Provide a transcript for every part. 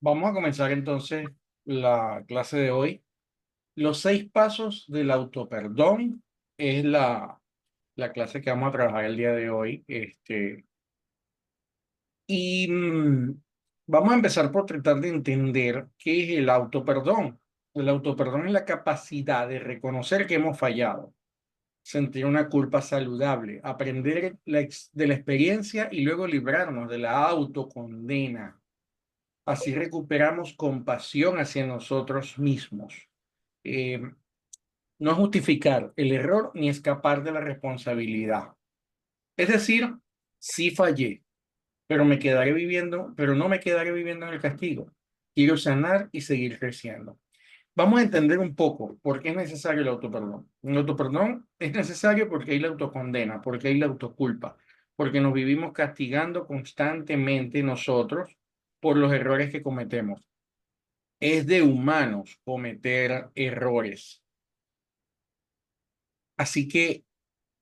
Vamos a comenzar entonces la clase de hoy. Los 6 pasos del autoperdón es la clase que vamos a trabajar el día de hoy. Y vamos a empezar por tratar de entender qué es el autoperdón. El autoperdón es la capacidad de reconocer que hemos fallado, sentir una culpa saludable, aprender de la experiencia y luego librarnos de la autocondena. Así recuperamos compasión hacia nosotros mismos. Eh, no justificar el error ni escapar de la responsabilidad. Es decir, sí fallé, pero no me quedaré viviendo en el castigo. Quiero sanar y seguir creciendo. Vamos a entender un poco por qué es necesario el autoperdón. El autoperdón es necesario porque hay la autocondena, porque hay la autoculpa, porque nos vivimos castigando constantemente nosotros por los errores que cometemos. Es de humanos cometer errores. Así que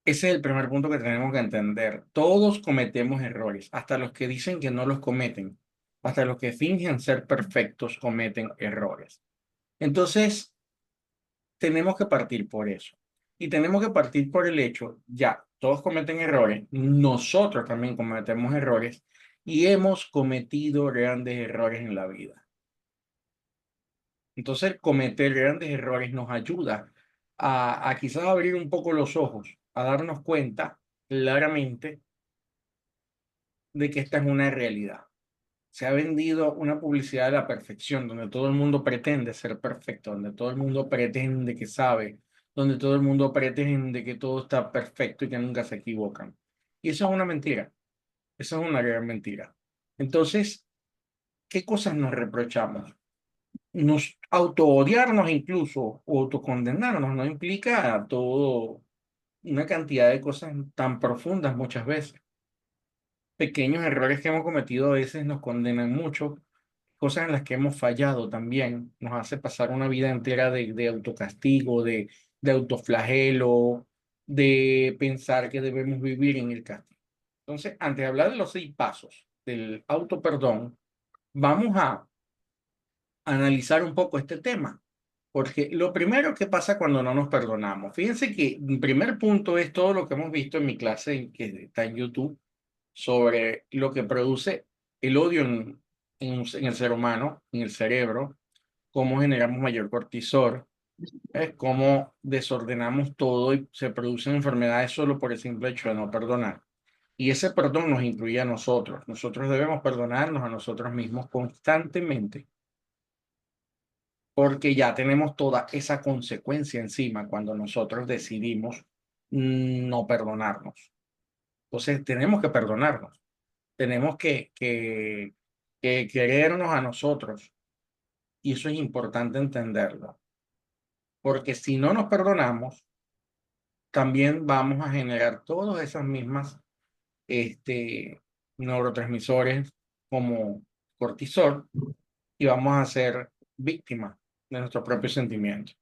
ese es el primer punto que tenemos que entender. Todos cometemos errores, hasta los que dicen que no los cometen, hasta los que fingen ser perfectos cometen errores. Entonces, tenemos que partir por eso. Y tenemos que partir por el hecho, ya, todos cometen errores, nosotros también cometemos errores y hemos cometido grandes errores en la vida. Entonces, cometer grandes errores nos ayuda a quizás abrir un poco los ojos, a darnos cuenta claramente de que esta es una realidad. Se ha vendido una publicidad de la perfección, donde todo el mundo pretende ser perfecto, donde todo el mundo pretende que sabe, donde todo el mundo pretende que todo está perfecto y que nunca se equivocan. Y eso es una mentira, eso es una gran mentira. Entonces, ¿qué cosas nos reprochamos? Nos auto-odiarnos incluso, o autocondenarnos, no implica todo una cantidad de cosas tan profundas muchas veces. Pequeños errores que hemos cometido a veces nos condenan mucho, cosas en las que hemos fallado también, nos hace pasar una vida entera de autocastigo, de autoflagelo, de pensar que debemos vivir en el castigo. Entonces, antes de hablar de los 6 pasos del autoperdón, vamos a analizar un poco este tema. Porque lo primero que pasa cuando no nos perdonamos, fíjense que el primer punto es todo lo que hemos visto en mi clase que está en YouTube sobre lo que produce el odio en el ser humano, en el cerebro, cómo generamos mayor cortisol, cómo desordenamos todo y se producen enfermedades solo por el simple hecho de no perdonar. Y ese perdón nos incluye a nosotros. Nosotros debemos perdonarnos a nosotros mismos constantemente porque ya tenemos toda esa consecuencia encima cuando nosotros decidimos no perdonarnos. Entonces tenemos que perdonarnos, tenemos que querernos a nosotros y eso es importante entenderlo, porque si no nos perdonamos, también vamos a generar todas esas mismas neurotransmisores como cortisol y vamos a ser víctimas de nuestros propios sentimientos.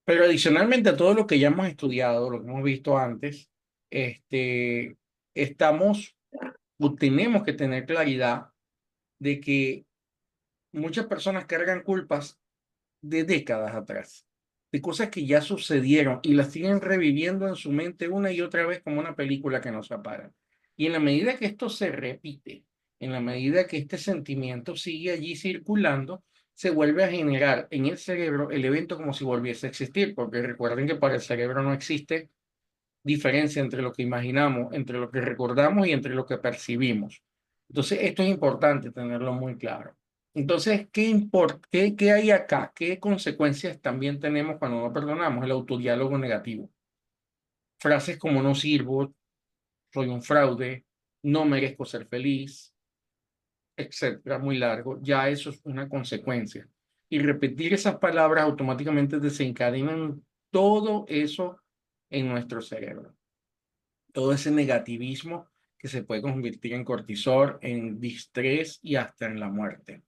Pero adicionalmente a todo lo que ya hemos estudiado, lo que hemos visto antes, este, estamos o tenemos que tener claridad de que muchas personas cargan culpas de décadas atrás, de cosas que ya sucedieron y las siguen reviviendo en su mente una y otra vez como una película que no se apaga. Y en la medida que esto se repite, en la medida que este sentimiento sigue allí circulando, se vuelve a generar en el cerebro el evento como si volviese a existir, porque recuerden que para el cerebro no existe diferencia entre lo que imaginamos, entre lo que recordamos y entre lo que percibimos. Entonces, esto es importante tenerlo muy claro. Entonces, ¿qué hay acá? ¿Qué consecuencias también tenemos cuando no perdonamos? El autodiálogo negativo. Frases como no sirvo, soy un fraude, no merezco ser feliz, etcétera, muy largo. Ya eso es una consecuencia. Y repetir esas palabras automáticamente desencadenan todo eso en nuestro cerebro, todo ese negativismo que se puede convertir en cortisol, en distrés y hasta en la muerte.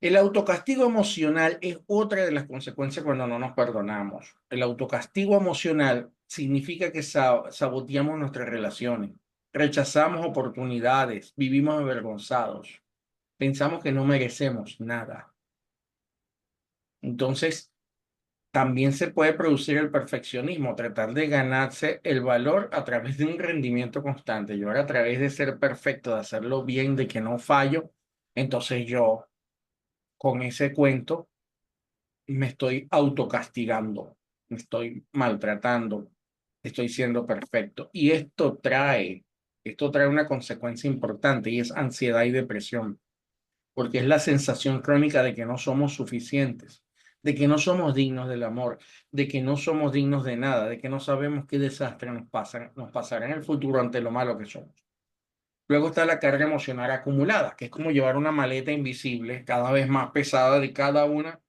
El autocastigo emocional es otra de las consecuencias cuando no nos perdonamos. El autocastigo emocional significa que saboteamos nuestras relaciones, rechazamos oportunidades, vivimos avergonzados. Pensamos que no merecemos nada. Entonces, también se puede producir el perfeccionismo, tratar de ganarse el valor a través de un rendimiento constante. Yo ahora a través de ser perfecto, de hacerlo bien, de que no fallo, entonces yo con ese cuento me estoy autocastigando, me estoy maltratando, estoy siendo perfecto. Y esto trae una consecuencia importante y es ansiedad y depresión, porque es la sensación crónica de que no somos suficientes, de que no somos dignos del amor, de que no somos dignos de nada, de que no sabemos qué desastre nos pasará en el futuro ante lo malo que somos. Luego está la carga emocional acumulada, que es como llevar una maleta invisible cada vez más pesada de cada una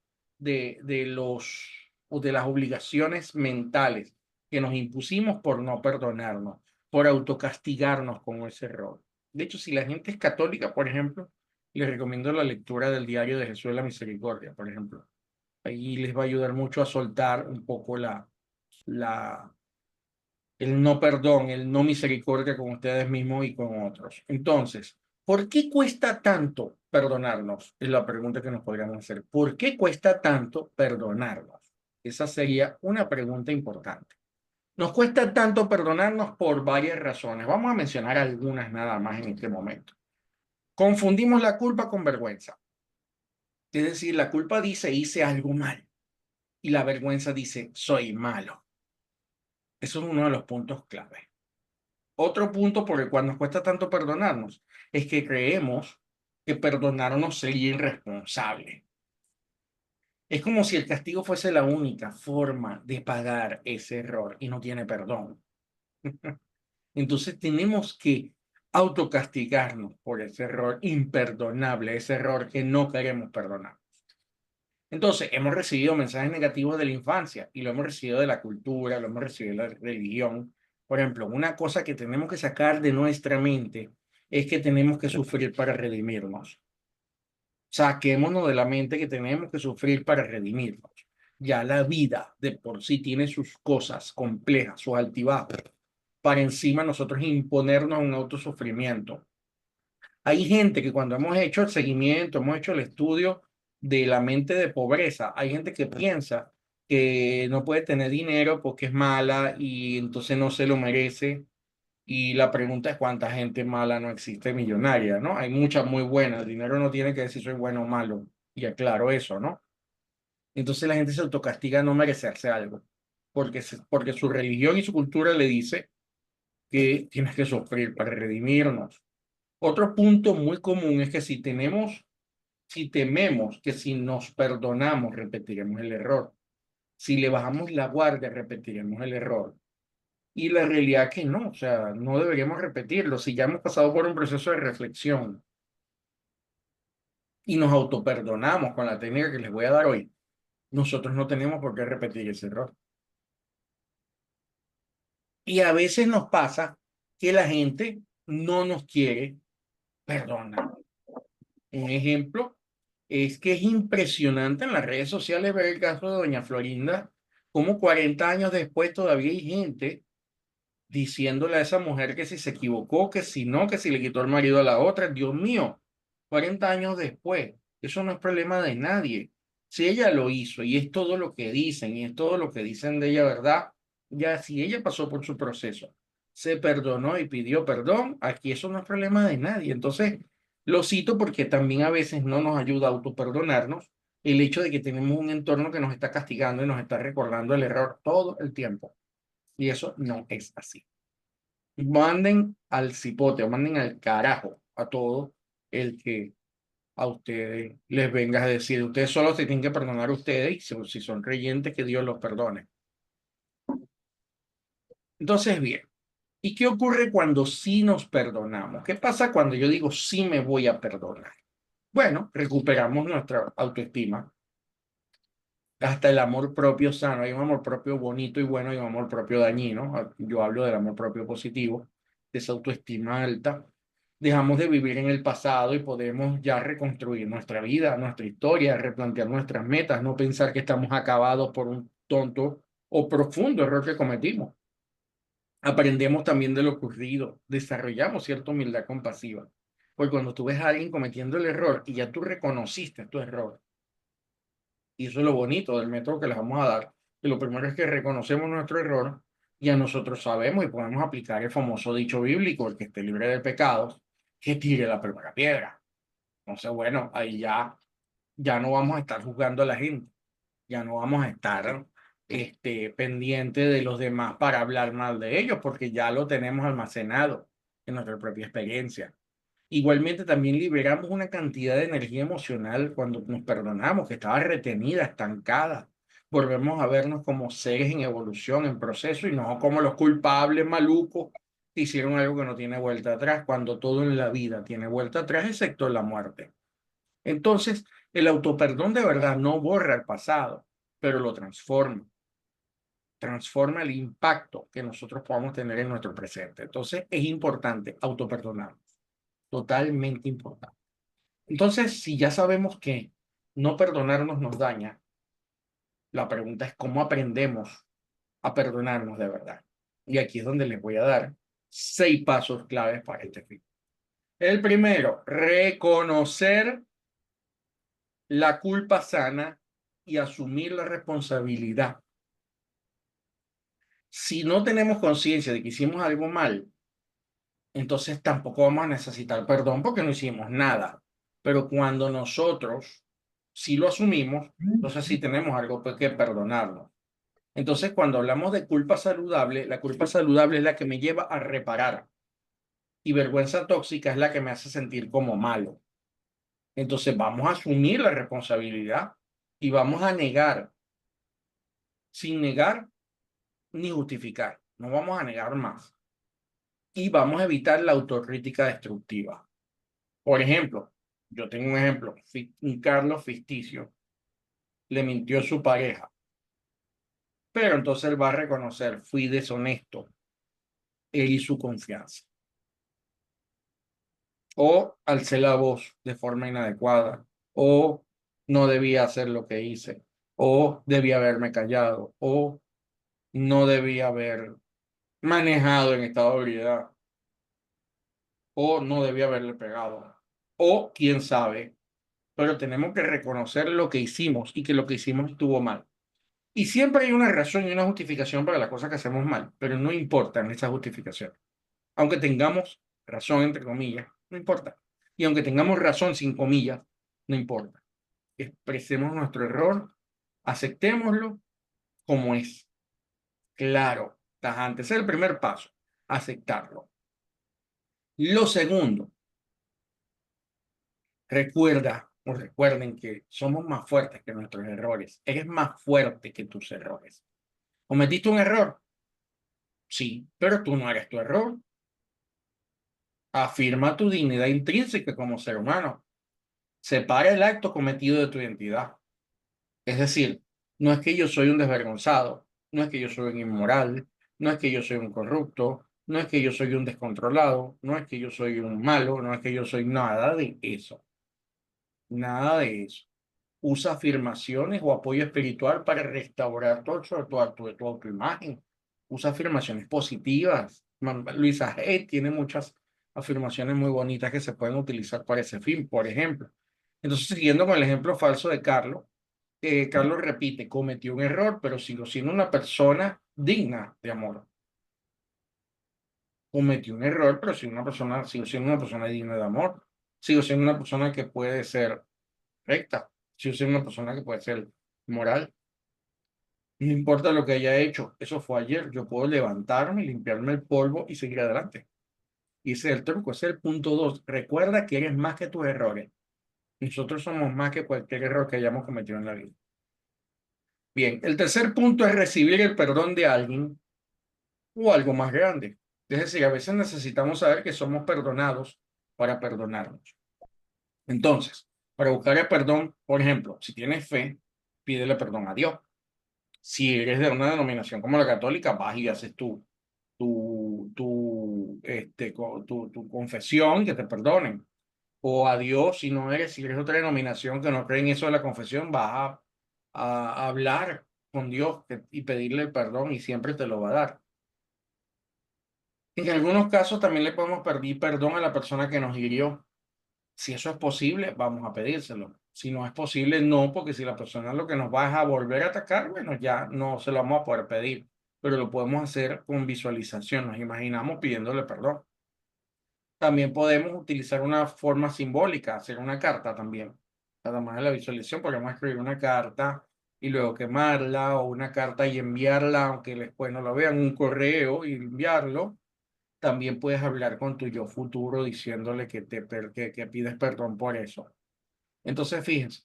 o de las obligaciones mentales que nos impusimos por no perdonarnos, por autocastigarnos con ese error. De hecho, si la gente es católica, por ejemplo, les recomiendo la lectura del Diario de Jesús de la Misericordia, por ejemplo. Ahí les va a ayudar mucho a soltar un poco la, el no perdón, el no misericordia con ustedes mismos y con otros. Entonces, ¿por qué cuesta tanto perdonarnos? Es la pregunta que nos podríamos hacer. ¿Por qué cuesta tanto perdonarnos? Esa sería una pregunta importante. Nos cuesta tanto perdonarnos por varias razones. Vamos a mencionar algunas nada más en este momento. Confundimos la culpa con vergüenza. Es decir, la culpa dice hice algo mal y la vergüenza dice soy malo. Eso es uno de los puntos clave. Otro punto por el cual nos cuesta tanto perdonarnos es que creemos que perdonarnos sería irresponsable. Es como si el castigo fuese la única forma de pagar ese error y no tiene perdón. Entonces tenemos que autocastigarnos por ese error imperdonable, ese error que no queremos perdonar. Entonces, hemos recibido mensajes negativos de la infancia y lo hemos recibido de la cultura, lo hemos recibido de la religión. Por ejemplo, una cosa que tenemos que sacar de nuestra mente es que tenemos que sufrir para redimirnos. Saquémonos de la mente que tenemos que sufrir para redimirnos. Ya la vida de por sí tiene sus cosas complejas, sus altibajos. Para encima nosotros imponernos un autosufrimiento. Hay gente que cuando hemos hecho el seguimiento, hemos hecho el estudio de la mente de pobreza, hay gente que piensa que no puede tener dinero porque es mala y entonces no se lo merece. Y la pregunta es cuánta gente mala no existe millonaria, ¿no? Hay muchas muy buenas. El dinero no tiene que decir soy bueno o malo. Y aclaro eso, ¿no? Entonces la gente se autocastiga a no merecerse algo, porque su religión y su cultura le dice que tienes que sufrir para redimirnos. Otro punto muy común es que si tememos que si nos perdonamos, repetiremos el error. Si le bajamos la guardia, repetiremos el error. Y la realidad es que no, o sea, no deberíamos repetirlo. Si ya hemos pasado por un proceso de reflexión y nos autoperdonamos con la técnica que les voy a dar hoy, nosotros no tenemos por qué repetir ese error. Y a veces nos pasa que la gente no nos quiere perdonar. Un ejemplo es que es impresionante en las redes sociales ver el caso de doña Florinda, como 40 años después todavía hay gente diciéndole a esa mujer que si se equivocó, que si no, que si le quitó el marido a la otra. Dios mío, 40 años después, eso no es problema de nadie. Si ella lo hizo y es todo lo que dicen y es todo lo que dicen de ella, ¿verdad? Ya si ella pasó por su proceso, se perdonó y pidió perdón, aquí eso no es problema de nadie. Entonces, lo cito porque también a veces no nos ayuda a autoperdonarnos el hecho de que tenemos un entorno que nos está castigando y nos está recordando el error todo el tiempo. Y eso no es así. Manden al cipote o manden al carajo a todo el que a ustedes les venga a decir, ustedes solo se tienen que perdonar a ustedes y si son creyentes, que Dios los perdone. Entonces, bien, ¿y qué ocurre cuando sí nos perdonamos? ¿Qué pasa cuando yo digo sí me voy a perdonar? Bueno, recuperamos nuestra autoestima, hasta el amor propio sano. Hay un amor propio bonito y bueno y un amor propio dañino. Yo hablo del amor propio positivo, de esa autoestima alta. Dejamos de vivir en el pasado y podemos ya reconstruir nuestra vida, nuestra historia, replantear nuestras metas, no pensar que estamos acabados por un tonto o profundo error que cometimos. Aprendemos también de lo ocurrido, desarrollamos cierta humildad compasiva. Porque cuando tú ves a alguien cometiendo el error y ya tú reconociste tu error, y eso es lo bonito del método que les vamos a dar, que lo primero es que reconocemos nuestro error, ya nosotros sabemos y podemos aplicar el famoso dicho bíblico, el que esté libre de pecados, que tire la primera piedra. Entonces, bueno, ahí ya no vamos a estar juzgando a la gente, ya no vamos a estar pendiente de los demás para hablar mal de ellos, porque ya lo tenemos almacenado en nuestra propia experiencia. Igualmente también liberamos una cantidad de energía emocional cuando nos perdonamos, que estaba retenida, estancada. Volvemos a vernos como seres en evolución, en proceso, y no como los culpables malucos que hicieron algo que no tiene vuelta atrás, cuando todo en la vida tiene vuelta atrás, excepto la muerte. Entonces, el autoperdón de verdad no borra el pasado, pero lo transforma el impacto que nosotros podamos tener en nuestro presente. Entonces, es importante autoperdonarnos, totalmente importante. Entonces, si ya sabemos que no perdonarnos nos daña, la pregunta es cómo aprendemos a perdonarnos de verdad. Y aquí es donde les voy a dar 6 pasos claves para este fin. El primero, reconocer la culpa sana y asumir la responsabilidad. Si no tenemos conciencia de que hicimos algo mal, entonces tampoco vamos a necesitar perdón porque no hicimos nada. Pero cuando nosotros sí lo asumimos, entonces sí tenemos algo que perdonarnos. Entonces, cuando hablamos de culpa saludable, la culpa saludable es la que me lleva a reparar y vergüenza tóxica es la que me hace sentir como malo. Entonces, vamos a asumir la responsabilidad y vamos a negar, sin negar ni justificar. No vamos a negar más. Y vamos a evitar la autocrítica destructiva. Por ejemplo, yo tengo un ejemplo, un Carlos ficticio le mintió a su pareja, pero entonces él va a reconocer, fui deshonesto, él y su confianza. O alcé la voz de forma inadecuada, o no debía hacer lo que hice, o debía haberme callado, o no debía haber manejado en estado de ebriedad, o no debía haberle pegado, o quién sabe, pero tenemos que reconocer lo que hicimos y que lo que hicimos estuvo mal. Y siempre hay una razón y una justificación para las cosas que hacemos mal, pero no importa esa justificación. Aunque tengamos razón, entre comillas, no importa. Y aunque tengamos razón, sin comillas, no importa. Expresemos nuestro error, aceptémoslo como es. Claro, tajante. Ese es el primer paso, aceptarlo. Lo segundo, recuerda o recuerden que somos más fuertes que nuestros errores. Eres más fuerte que tus errores. ¿Cometiste un error? Sí, pero tú no eres tu error. Afirma tu dignidad intrínseca como ser humano. Separa el acto cometido de tu identidad. Es decir, no es que yo soy un desvergonzado, no es que yo soy un inmoral, no es que yo soy un corrupto, no es que yo soy un descontrolado, no es que yo soy un malo, no es que yo soy nada de eso. Nada de eso. Usa afirmaciones o apoyo espiritual para restaurar tu autoimagen. Usa afirmaciones positivas. Luisa Hay tiene muchas afirmaciones muy bonitas que se pueden utilizar para ese fin, por ejemplo. Entonces, siguiendo con el ejemplo falso de Carlos, Carlos repite, cometió un error, pero sigo siendo una persona digna de amor. Cometió un error, pero sigo siendo una persona digna de amor. Sigo siendo una persona que puede ser recta. Sigo siendo una persona que puede ser moral. No importa lo que haya hecho, eso fue ayer. Yo puedo levantarme, limpiarme el polvo y seguir adelante. Y ese es el truco, ese es el punto 2. Recuerda que eres más que tus errores. Nosotros somos más que cualquier error que hayamos cometido en la vida. Bien, el tercer punto es recibir el perdón de alguien o algo más grande. Es decir, a veces necesitamos saber que somos perdonados para perdonarnos. Entonces, para buscar el perdón, por ejemplo, si tienes fe, pídele perdón a Dios. Si eres de una denominación como la católica, vas y haces tu confesión, que te perdonen. O a Dios, si eres de otra denominación que no cree en eso de la confesión, vas a hablar con Dios y pedirle el perdón y siempre te lo va a dar. En algunos casos también le podemos pedir perdón a la persona que nos hirió. Si eso es posible, vamos a pedírselo. Si no es posible, no, porque si la persona lo que nos va es a volver a atacar, bueno, ya no se lo vamos a poder pedir, pero lo podemos hacer con visualización, nos imaginamos pidiéndole perdón. También podemos utilizar una forma simbólica, hacer una carta también. Además de la visualización, podemos escribir una carta y luego quemarla, o una carta y enviarla, aunque después no la vean, un correo y enviarlo. También puedes hablar con tu yo futuro diciéndole que pides perdón por eso. Entonces, fíjense,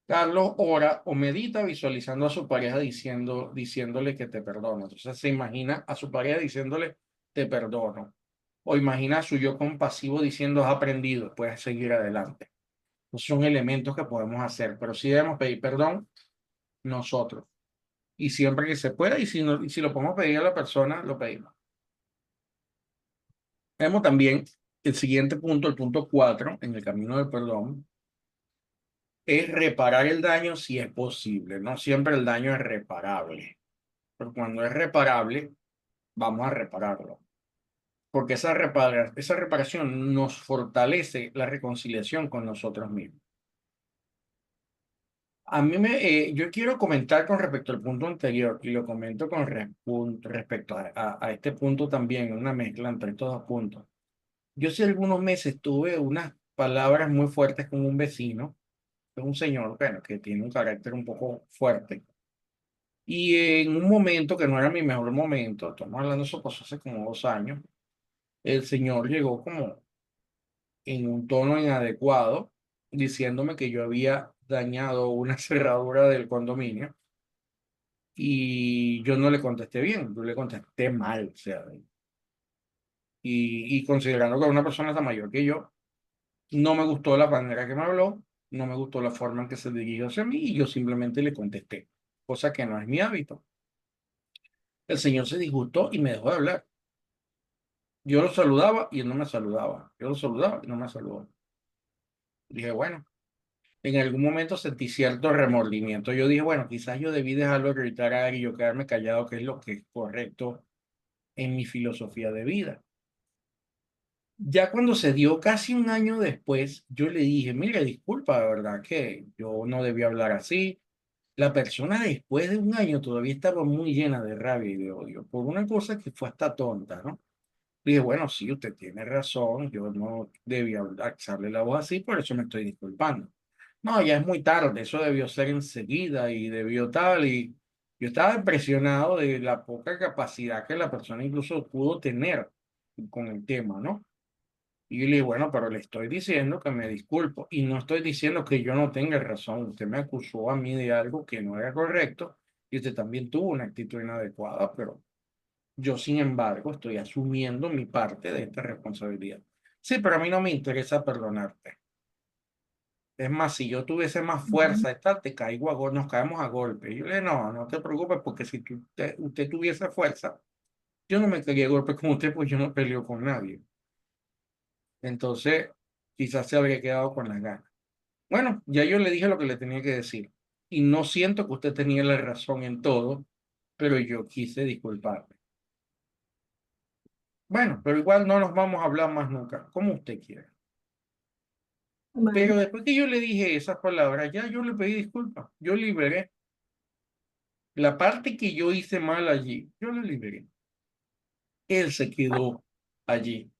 Carlos ora o medita visualizando a su pareja diciéndole que te perdona. Entonces se imagina a su pareja diciéndole te perdono. O imagina a su yo compasivo diciendo has aprendido, puedes seguir adelante. Esos son elementos que podemos hacer, pero sí debemos pedir perdón nosotros. Y siempre que se pueda, y si lo podemos pedir a la persona, lo pedimos. Vemos también el siguiente punto, el punto 4, en el camino del perdón, es reparar el daño si es posible. No siempre el daño es reparable, pero cuando es reparable, vamos a repararlo. Porque esa reparación nos fortalece la reconciliación con nosotros mismos. Yo quiero comentar con respecto al punto anterior y lo comento respecto a este punto también, una mezcla entre estos dos puntos. Yo hace algunos meses tuve unas palabras muy fuertes con un vecino, es un señor, bueno, que tiene un carácter un poco fuerte. Y en un momento que no era mi mejor momento, estamos hablando de eso pasó hace como 2 años, el señor llegó como en un tono inadecuado, diciéndome que yo había dañado una cerradura del condominio y yo no le contesté bien, yo le contesté mal, o sea, y considerando que era una persona tan mayor que yo, no me gustó la manera que me habló, no me gustó la forma en que se dirigió hacia mí y yo simplemente le contesté, cosa que no es mi hábito. El señor se disgustó y me dejó de hablar. Yo lo saludaba y él no me saludaba. Yo lo saludaba y no me saludaba. Dije, bueno, en algún momento sentí cierto remordimiento. Yo dije, bueno, quizás yo debí dejarlo gritar y yo quedarme callado, que es lo que es correcto en mi filosofía de vida. Ya cuando se dio casi un año después, yo le dije, mire, disculpa, de verdad que yo no debía hablar así. La persona después de un año todavía estaba muy llena de rabia y de odio por una cosa que fue hasta tonta, ¿no? Dije, bueno, sí, usted tiene razón, yo no debía alzarle la voz así, por eso me estoy disculpando. No, ya es muy tarde, eso debió ser enseguida y debió tal, y yo estaba impresionado de la poca capacidad que la persona incluso pudo tener con el tema, ¿no? Y yo le dije, bueno, pero le estoy diciendo que me disculpo y no estoy diciendo que yo no tenga razón. Usted me acusó a mí de algo que no era correcto y usted también tuvo una actitud inadecuada, pero yo, sin embargo, estoy asumiendo mi parte de esta responsabilidad. Sí, pero a mí no me interesa perdonarte. Es más, si yo tuviese más Ujú. fuerza, esta, te caigo nos caemos a golpe. Y yo le dije, no, no te preocupes, porque si usted tuviese fuerza, yo no me caería a golpe con usted, pues yo no peleo con nadie. Entonces, quizás se habría quedado con las ganas. Bueno, ya yo le dije lo que le tenía que decir. Y no siento que usted tenía la razón en todo, pero yo quise disculparme. Bueno, pero igual no nos vamos a hablar más nunca, como usted quiera. Bueno, Pero después que yo le dije esas palabras, ya yo le pedí disculpas. Yo liberé la parte que yo hice mal allí. Yo la liberé. Él se quedó allí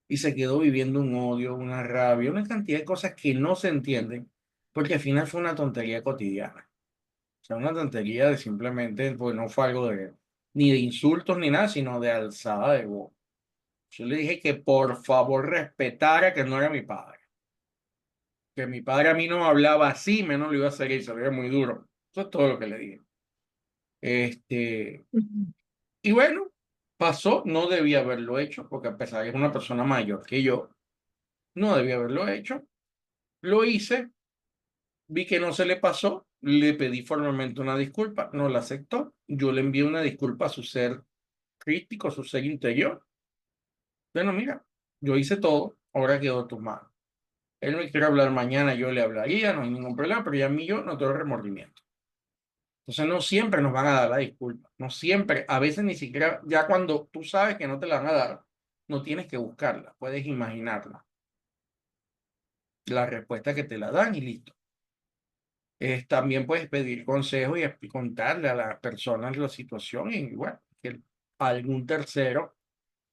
y se quedó viviendo un odio, una rabia, una cantidad de cosas que no se entienden, porque al final fue una tontería cotidiana. O sea, una tontería de simplemente, pues no fue algo ni de insultos ni nada, sino de alzada de voz. Yo le dije que por favor respetara que no era mi padre. Que mi padre a mí no hablaba así, menos lo iba a hacer y se veía muy duro. Eso es todo lo que le dije. Este, ujú. y bueno, pasó, no debía haberlo hecho, porque a pesar de que es una persona mayor que yo, no debía haberlo hecho. Lo hice, vi que no se le pasó, le pedí formalmente una disculpa, no la aceptó. Yo le envié una disculpa a su ser crítico, a su ser interior. Bueno, mira, yo hice todo, ahora quedó en tus manos. Él me quiere hablar mañana, yo le hablaría, no hay ningún problema, pero ya a mí yo no tengo remordimiento. Entonces no siempre nos van a dar la disculpa, no siempre, a veces ni siquiera, ya cuando tú sabes que no te la van a dar, no tienes que buscarla, puedes imaginarla. la respuesta que te la dan y listo. También puedes pedir consejo y contarle a las personas la situación y bueno, que algún tercero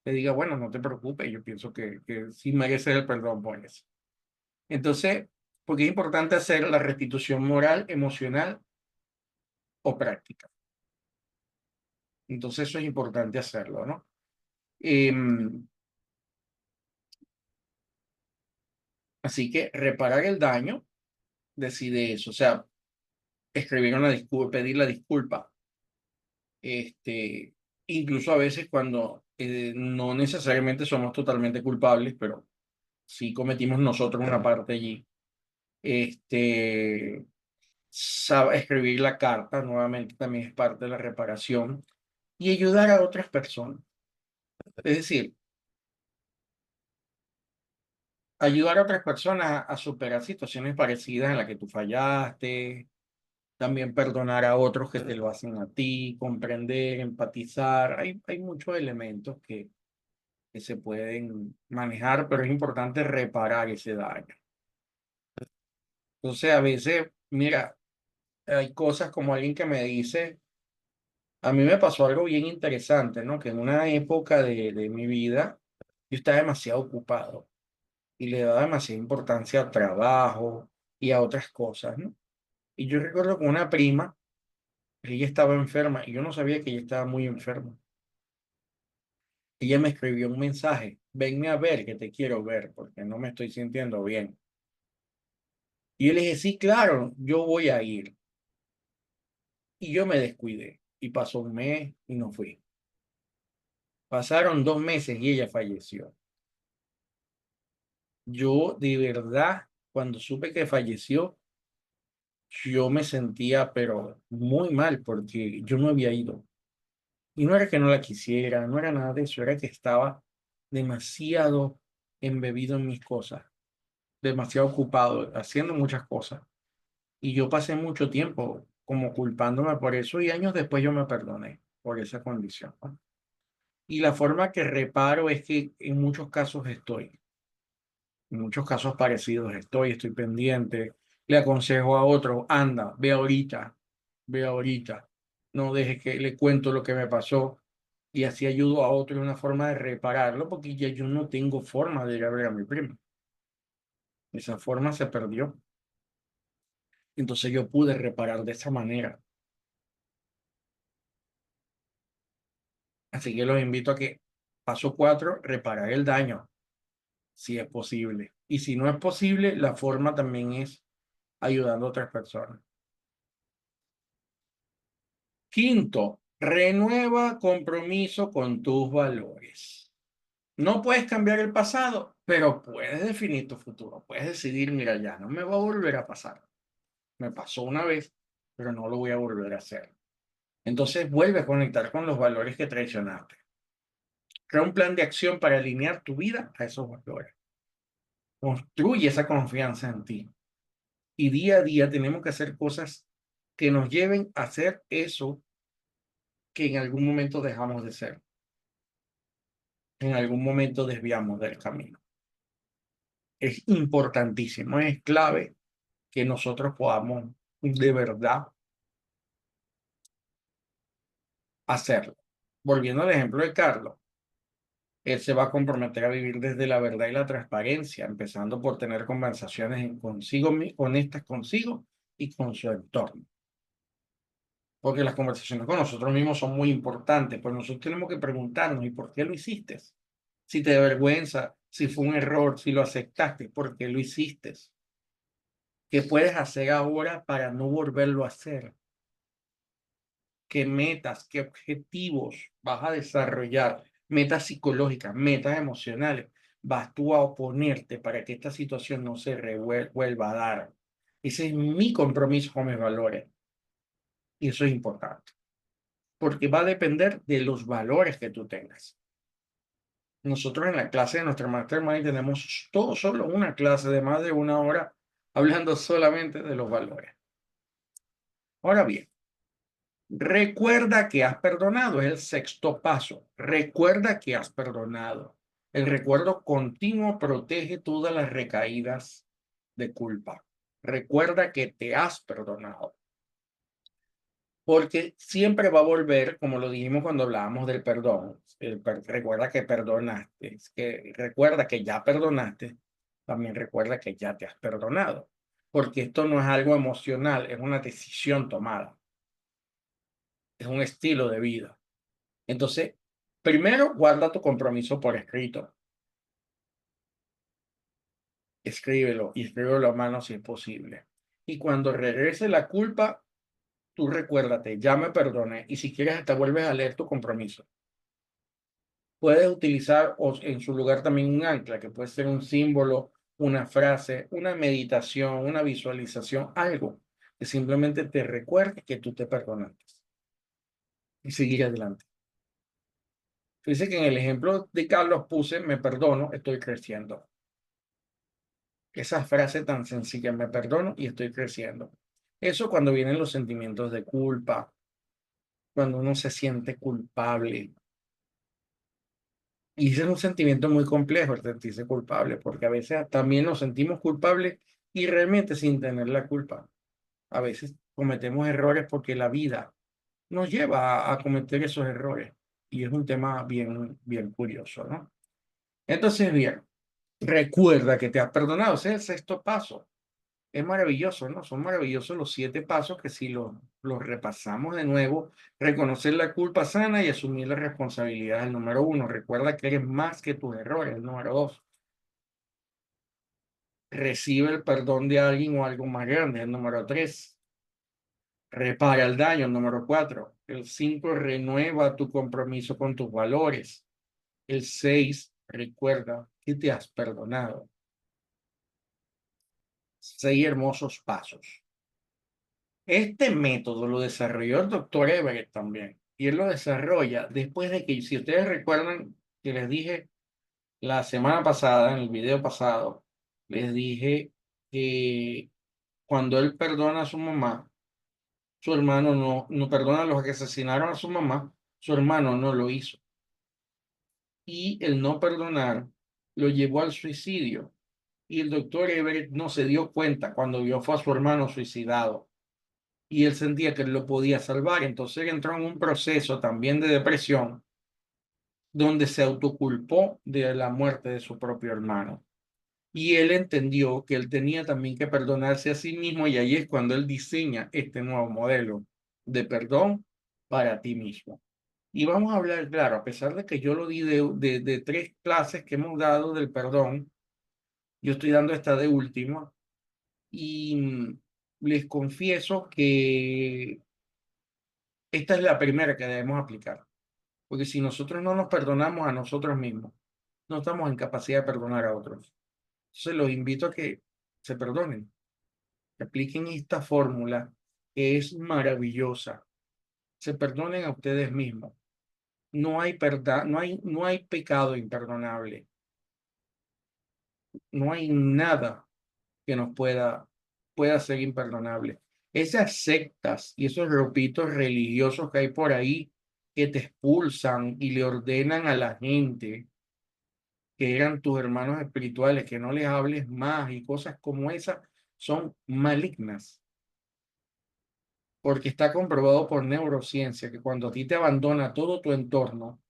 te diga, bueno, no te preocupes, yo pienso que sí mereces el perdón por eso. Entonces, porque es importante hacer la restitución moral, emocional o práctica. Entonces, eso es importante hacerlo, ¿no? Así que reparar el daño decide eso, o sea, escribir una disculpa, pedir la disculpa. Incluso a veces cuando no necesariamente somos totalmente culpables, pero sí cometimos nosotros una parte allí. Este, escribir la carta nuevamente también es parte de la reparación y ayudar a otras personas. Es decir, ayudar a otras personas a superar situaciones parecidas en las que tú fallaste, también perdonar a otros que te lo hacen a ti, comprender, empatizar. Hay muchos elementos que se pueden manejar, pero es importante reparar ese daño. Entonces, a veces, mira, hay cosas como alguien que me dice, a mí me pasó algo bien interesante, ¿no? Que en una época de mi vida yo estaba demasiado ocupado y le daba demasiada importancia al trabajo y a otras cosas, ¿no? Y yo recuerdo con una prima, que ella estaba enferma y yo no sabía que ella estaba muy enferma. Ella me escribió un mensaje, venme a ver que te quiero ver porque no me estoy sintiendo bien. Y yo le dije, sí, claro, yo voy a ir. Y yo me descuidé. Y pasó un mes y no fui. Pasaron 2 meses y ella falleció. Yo de verdad, cuando supe que falleció, yo me sentía pero muy mal porque yo no había ido. Y no era que no la quisiera, no era nada de eso, era que estaba demasiado embebido en mis cosas, demasiado ocupado, haciendo muchas cosas. Y yo pasé mucho tiempo como culpándome por eso y años después yo me perdoné por esa condición, ¿no? Y la forma que reparo es que en muchos casos en muchos casos parecidos estoy pendiente, le aconsejo a otro, anda, ve ahorita, no dejes que le cuento lo que me pasó y así ayudo a otro de una forma de repararlo porque ya yo no tengo forma de ir a ver a mi primo. Esa forma se perdió. Entonces yo pude reparar de esa manera. Así que los invito a que, paso 4, reparar el daño, si es posible. Y si no es posible, la forma también es ayudando a otras personas. Quinto, renueva compromiso con tus valores. No puedes cambiar el pasado, pero puedes definir tu futuro. Puedes decidir, mira, ya no me va a volver a pasar. Me pasó una vez, pero no lo voy a volver a hacer. Entonces vuelve a conectar con los valores que traicionaste. Crea un plan de acción para alinear tu vida a esos valores. Construye esa confianza en ti. Y día a día tenemos que hacer cosas que nos lleven a hacer eso que en algún momento dejamos de ser. En algún momento desviamos del camino. Es importantísimo, es clave que nosotros podamos de verdad hacerlo. Volviendo al ejemplo de Carlos, él se va a comprometer a vivir desde la verdad y la transparencia, empezando por tener conversaciones honestas consigo y con su entorno. Porque las conversaciones con nosotros mismos son muy importantes, pues nosotros tenemos que preguntarnos, ¿y por qué lo hiciste? Si te da vergüenza, si fue un error, si lo aceptaste, ¿por qué lo hiciste? ¿Qué puedes hacer ahora para no volverlo a hacer? ¿Qué metas, qué objetivos vas a desarrollar? Metas psicológicas, metas emocionales. Vas tú a oponerte para que esta situación no se vuelva a dar. Ese es mi compromiso con mis valores. Y eso es importante, porque va a depender de los valores que tú tengas. Nosotros en la clase de nuestra Mastermind tenemos todo solo una clase de más de 1 hora hablando solamente de los valores. Ahora bien, recuerda que has perdonado, es el sexto paso. Recuerda que has perdonado. El recuerdo continuo protege todas las recaídas de culpa. Recuerda que te has perdonado. Porque siempre va a volver, como lo dijimos cuando hablábamos del perdón. Recuerda que perdonaste, recuerda que ya perdonaste, también recuerda que ya te has perdonado. Porque esto no es algo emocional, es una decisión tomada, es un estilo de vida. Entonces, primero guarda tu compromiso por escrito. Escríbelo y escríbelo a mano si es posible. Y cuando regrese la culpa, tú recuérdate, ya me perdoné. Y si quieres, hasta vuelves a leer tu compromiso. Puedes utilizar en su lugar también un ancla, que puede ser un símbolo, una frase, una meditación, una visualización, algo que simplemente te recuerde que tú te perdonaste y seguir adelante. Fíjese que en el ejemplo de Carlos puse, me perdono, estoy creciendo. Esa frase tan sencilla, me perdono y estoy creciendo. Eso cuando vienen los sentimientos de culpa, cuando uno se siente culpable. Y ese es un sentimiento muy complejo, el sentirse culpable, porque a veces también nos sentimos culpables y realmente sin tener la culpa. A veces cometemos errores porque la vida nos lleva a cometer esos errores. Y es un tema bien, bien curioso, ¿no? Entonces, bien, recuerda que te has perdonado. Ese es el sexto paso. Es maravilloso, ¿no? Son maravillosos los 7 pasos que si los repasamos de nuevo, reconocer la culpa sana y asumir la responsabilidad. El número 1, recuerda que eres más que tus errores. El número 2, recibe el perdón de alguien o algo más grande. El número 3, repara el daño. El número 4, el 5, renueva tu compromiso con tus valores. El 6, recuerda que te has perdonado. 6 hermosos pasos. Este método lo desarrolló el doctor Everett también. Y él lo desarrolla después de que, si ustedes recuerdan que les dije la semana pasada, en el video pasado, les dije que cuando él perdona a su mamá, su hermano no perdona a los que asesinaron a su mamá, su hermano no lo hizo. Y el no perdonar lo llevó al suicidio. Y el doctor Everett no se dio cuenta cuando vio fue a su hermano suicidado. Y él sentía que él lo podía salvar. Entonces él entró en un proceso también de depresión donde se autoculpó de la muerte de su propio hermano. Y él entendió que él tenía también que perdonarse a sí mismo y ahí es cuando él diseña este nuevo modelo de perdón para ti mismo. Y vamos a hablar, claro, a pesar de que yo lo di de 3 clases que hemos dado del perdón, yo estoy dando esta de última y les confieso que esta es la primera que debemos aplicar, porque si nosotros no nos perdonamos a nosotros mismos, no estamos en capacidad de perdonar a otros. Entonces los invito a que se perdonen, que apliquen esta fórmula que es maravillosa. Se perdonen a ustedes mismos. No hay pecado imperdonable. No hay nada que nos pueda ser imperdonable. Esas sectas y esos grupitos religiosos que hay por ahí que te expulsan y le ordenan a la gente que eran tus hermanos espirituales que no les hables más y cosas como esas son malignas, porque está comprobado por neurociencia que cuando a ti te abandona todo tu entorno,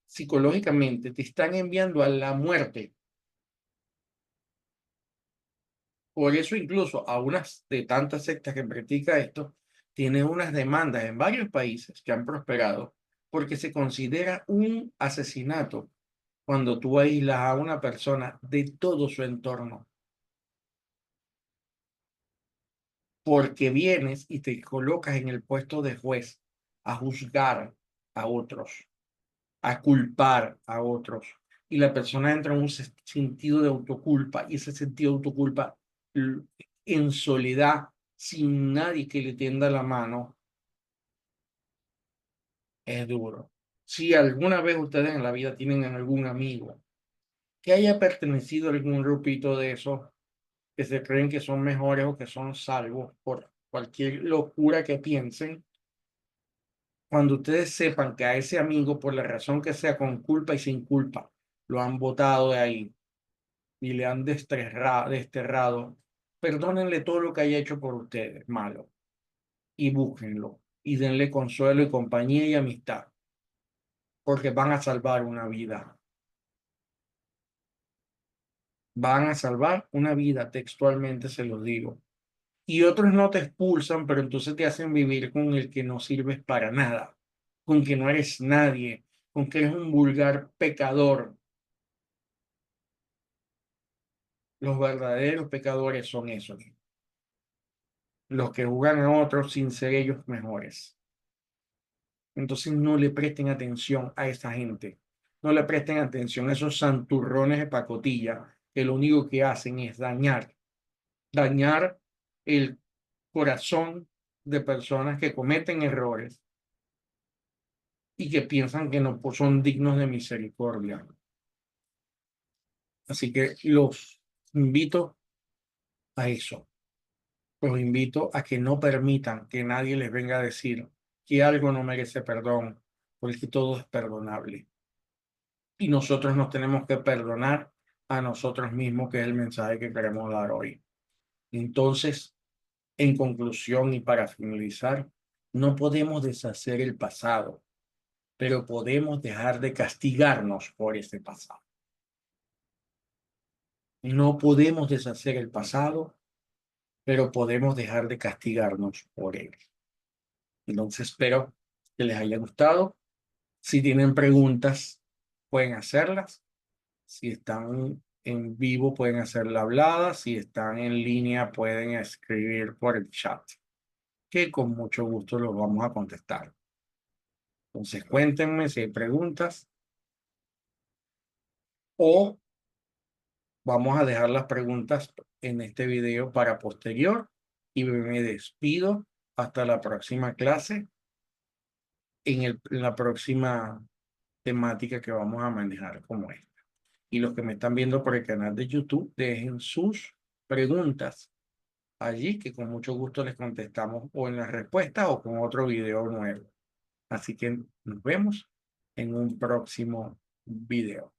psicológicamente te están enviando a la muerte. Por eso incluso a unas de tantas sectas que practica esto, tiene unas demandas en varios países que han prosperado porque se considera un asesinato cuando tú aíslas a una persona de todo su entorno, porque vienes y te colocas en el puesto de juez a juzgar a otros, a culpar a otros. Y la persona entra en un sentido de autoculpa y ese sentido de autoculpa l- en soledad, sin nadie que le tienda la mano, es duro. Si alguna vez ustedes en la vida tienen algún amigo que haya pertenecido a algún grupito de esos que se creen que son mejores o que son salvos por cualquier locura que piensen, cuando ustedes sepan que a ese amigo, por la razón que sea, con culpa y sin culpa, lo han botado de ahí, y le han desterrado, perdónenle todo lo que haya hecho por ustedes, malo, y búsquenlo y denle consuelo y compañía y amistad, porque van a salvar una vida. Van a salvar una vida, textualmente se los digo. Y otros no te expulsan, pero entonces te hacen vivir con el que no sirves para nada, con que no eres nadie, con que eres un vulgar pecador. Los verdaderos pecadores son esos, los que juzgan a otros sin ser ellos mejores. Entonces no le presten atención a esa gente, no le presten atención a esos santurrones de pacotilla que lo único que hacen es dañar el corazón de personas que cometen errores y que piensan que no son dignos de misericordia. Así que los invito a eso. Los invito a que no permitan que nadie les venga a decir que algo no merece perdón, porque todo es perdonable. Y nosotros nos tenemos que perdonar a nosotros mismos, que es el mensaje que queremos dar hoy. Entonces, en conclusión y para finalizar, no podemos deshacer el pasado, pero podemos dejar de castigarnos por ese pasado. No podemos deshacer el pasado, pero podemos dejar de castigarnos por él. Entonces, espero que les haya gustado. Si tienen preguntas, pueden hacerlas. Si están en vivo, pueden hacerla hablada. Si están en línea, pueden escribir por el chat, que con mucho gusto los vamos a contestar. Entonces, cuéntenme si hay preguntas o vamos a dejar las preguntas en este video para posterior y me despido hasta la próxima clase en la próxima temática que vamos a manejar como esta. Y los que me están viendo por el canal de YouTube, dejen sus preguntas allí, que con mucho gusto les contestamos o en las respuestas o con otro video nuevo. Así que nos vemos en un próximo video.